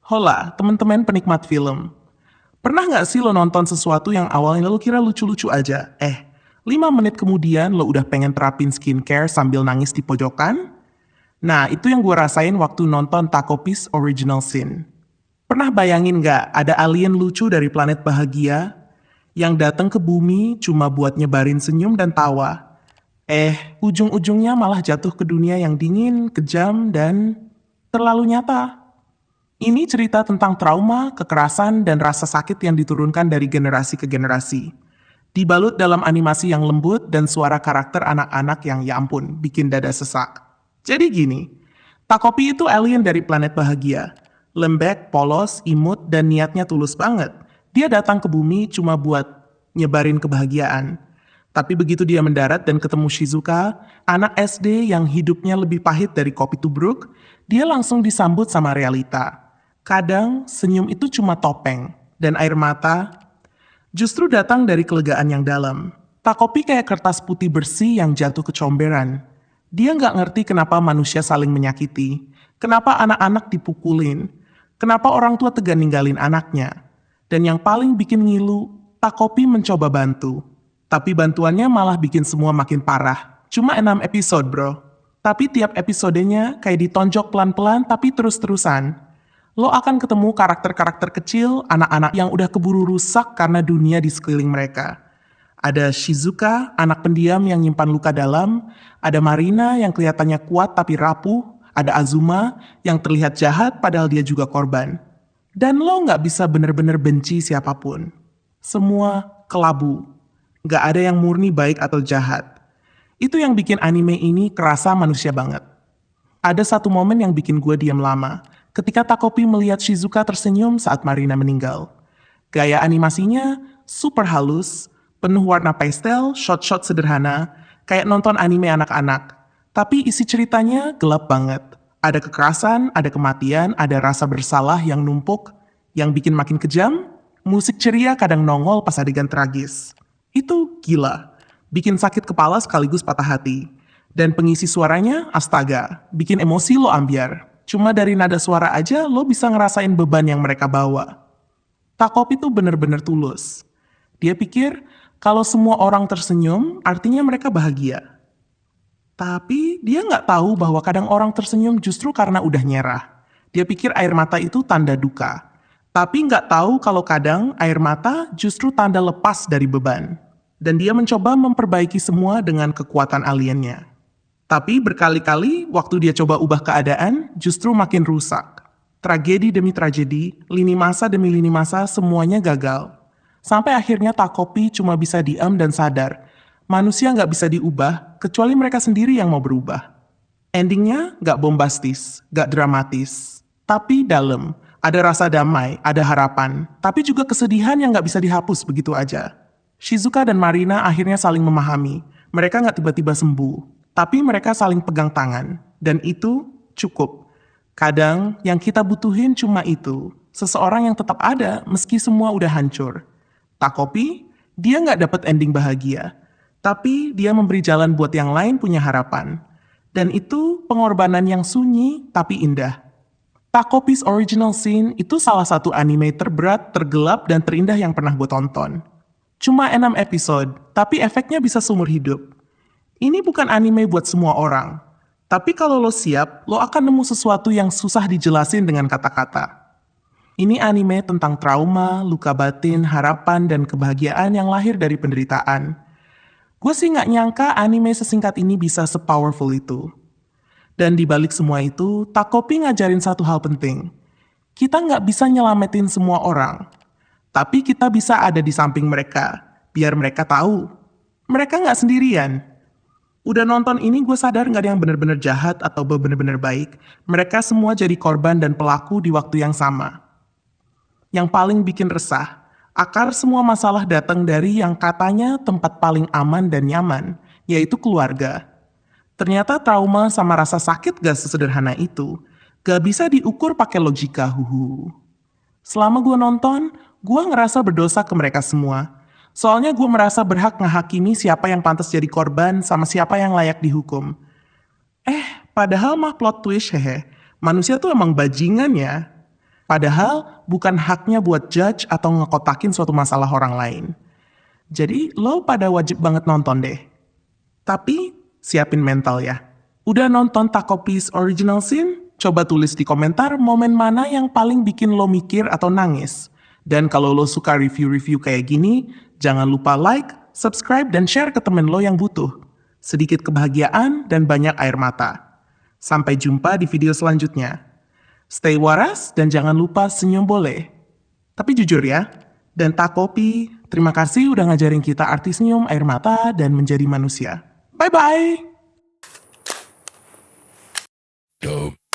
Hola, teman-teman penikmat film. Pernah nggak sih lo nonton sesuatu yang awalnya lo kira lucu-lucu aja? 5 menit kemudian lo udah pengen terapin skincare sambil nangis di pojokan? Nah, itu yang gue rasain waktu nonton Taco Piece Original Sin. Pernah bayangin nggak ada alien lucu dari planet bahagia yang datang ke bumi cuma buat nyebarin senyum dan tawa? Ujung-ujungnya malah jatuh ke dunia yang dingin, kejam, dan terlalu nyata. Ini cerita tentang trauma, kekerasan, dan rasa sakit yang diturunkan dari generasi ke generasi. Dibalut dalam animasi yang lembut dan suara karakter anak-anak yang ya ampun, bikin dada sesak. Jadi gini, Takopi itu alien dari planet bahagia. Lembek, polos, imut, dan niatnya tulus banget. Dia datang ke bumi cuma buat nyebarin kebahagiaan. Tapi begitu dia mendarat dan ketemu Shizuka, anak SD yang hidupnya lebih pahit dari kopi tubruk, dia langsung disambut sama realita. Kadang senyum itu cuma topeng, dan air mata justru datang dari kelegaan yang dalam. Takopi kayak kertas putih bersih yang jatuh ke comberan. Dia nggak ngerti kenapa manusia saling menyakiti, kenapa anak-anak dipukulin, kenapa orang tua tegan ninggalin anaknya. Dan yang paling bikin ngilu, Takopi mencoba bantu. Tapi bantuannya malah bikin semua makin parah. Cuma 6 episode bro. Tapi tiap episodenya kayak ditonjok pelan-pelan tapi terus-terusan. Lo akan ketemu karakter-karakter kecil, anak-anak yang udah keburu rusak karena dunia di sekeliling mereka. Ada Shizuka, anak pendiam yang nyimpan luka dalam. Ada Marina yang kelihatannya kuat tapi rapuh. Ada Azuma yang terlihat jahat padahal dia juga korban. Dan lo nggak bisa bener-bener benci siapapun. Semua kelabu. Nggak ada yang murni baik atau jahat. Itu yang bikin anime ini kerasa manusia banget. Ada satu momen yang bikin gue diam lama, ketika Takopi melihat Shizuka tersenyum saat Marina meninggal. Gaya animasinya super halus, penuh warna pastel, shot-shot sederhana, kayak nonton anime anak-anak. Tapi isi ceritanya gelap banget. Ada kekerasan, ada kematian, ada rasa bersalah yang numpuk, yang bikin makin kejam. Musik ceria kadang nongol pas adegan tragis. Itu gila, bikin sakit kepala sekaligus patah hati. Dan pengisi suaranya, astaga, bikin emosi lo ambiar. Cuma dari nada suara aja lo bisa ngerasain beban yang mereka bawa. Takopi tuh bener-bener tulus. Dia pikir kalau semua orang tersenyum, artinya mereka bahagia. Tapi dia nggak tahu bahwa kadang orang tersenyum justru karena udah nyerah. Dia pikir air mata itu tanda duka. Tapi nggak tahu kalau kadang air mata justru tanda lepas dari beban. Dan dia mencoba memperbaiki semua dengan kekuatan aliennya. Tapi berkali-kali waktu dia coba ubah keadaan, justru makin rusak. Tragedi demi tragedi, lini masa demi lini masa, semuanya gagal. Sampai akhirnya Takopi cuma bisa diam dan sadar. Manusia nggak bisa diubah, kecuali mereka sendiri yang mau berubah. Endingnya nggak bombastis, nggak dramatis. Tapi dalam, ada rasa damai, ada harapan. Tapi juga kesedihan yang nggak bisa dihapus begitu aja. Shizuka dan Marina akhirnya saling memahami. Mereka nggak tiba-tiba sembuh. Tapi mereka saling pegang tangan. Dan itu cukup. Kadang yang kita butuhin cuma itu. Seseorang yang tetap ada meski semua udah hancur. Takopi, dia nggak dapat ending bahagia. Tapi dia memberi jalan buat yang lain punya harapan. Dan itu pengorbanan yang sunyi tapi indah. Takopi's Original Sin itu salah satu anime terberat, tergelap, dan terindah yang pernah gue tonton. Cuma 6 episode, tapi efeknya bisa seumur hidup. Ini bukan anime buat semua orang. Tapi kalau lo siap, lo akan nemu sesuatu yang susah dijelasin dengan kata-kata. Ini anime tentang trauma, luka batin, harapan, dan kebahagiaan yang lahir dari penderitaan. Gue sih nggak nyangka anime sesingkat ini bisa sepowerful itu. Dan dibalik semua itu, Takopi ngajarin satu hal penting. Kita nggak bisa nyelamatin semua orang. Tapi kita bisa ada di samping mereka, biar mereka tahu. Mereka nggak sendirian. Udah nonton ini gue sadar nggak ada yang benar-benar jahat atau benar-benar baik. Mereka semua jadi korban dan pelaku di waktu yang sama. Yang paling bikin resah, akar semua masalah datang dari yang katanya tempat paling aman dan nyaman, yaitu keluarga. Ternyata trauma sama rasa sakit gak sesederhana itu. Gak bisa diukur pakai logika, huhu. Selama gue nonton, gue ngerasa berdosa ke mereka semua. Soalnya gue merasa berhak ngehakimi siapa yang pantas jadi korban sama siapa yang layak dihukum. Padahal mah plot twist hehe. Manusia tuh emang bajingan ya. Padahal bukan haknya buat judge atau ngekotakin suatu masalah orang lain. Jadi lo pada wajib banget nonton deh. Tapi siapin mental ya. Udah nonton Taco Piece Original Scene? Coba tulis di komentar momen mana yang paling bikin lo mikir atau nangis. Dan kalau lo suka review-review kayak gini, jangan lupa like, subscribe, dan share ke temen lo yang butuh. Sedikit kebahagiaan dan banyak air mata. Sampai jumpa di video selanjutnya. Stay waras dan jangan lupa senyum boleh. Tapi jujur ya, dan Takopi, terima kasih udah ngajarin kita arti senyum, air mata, dan menjadi manusia. Bye-bye! Dope.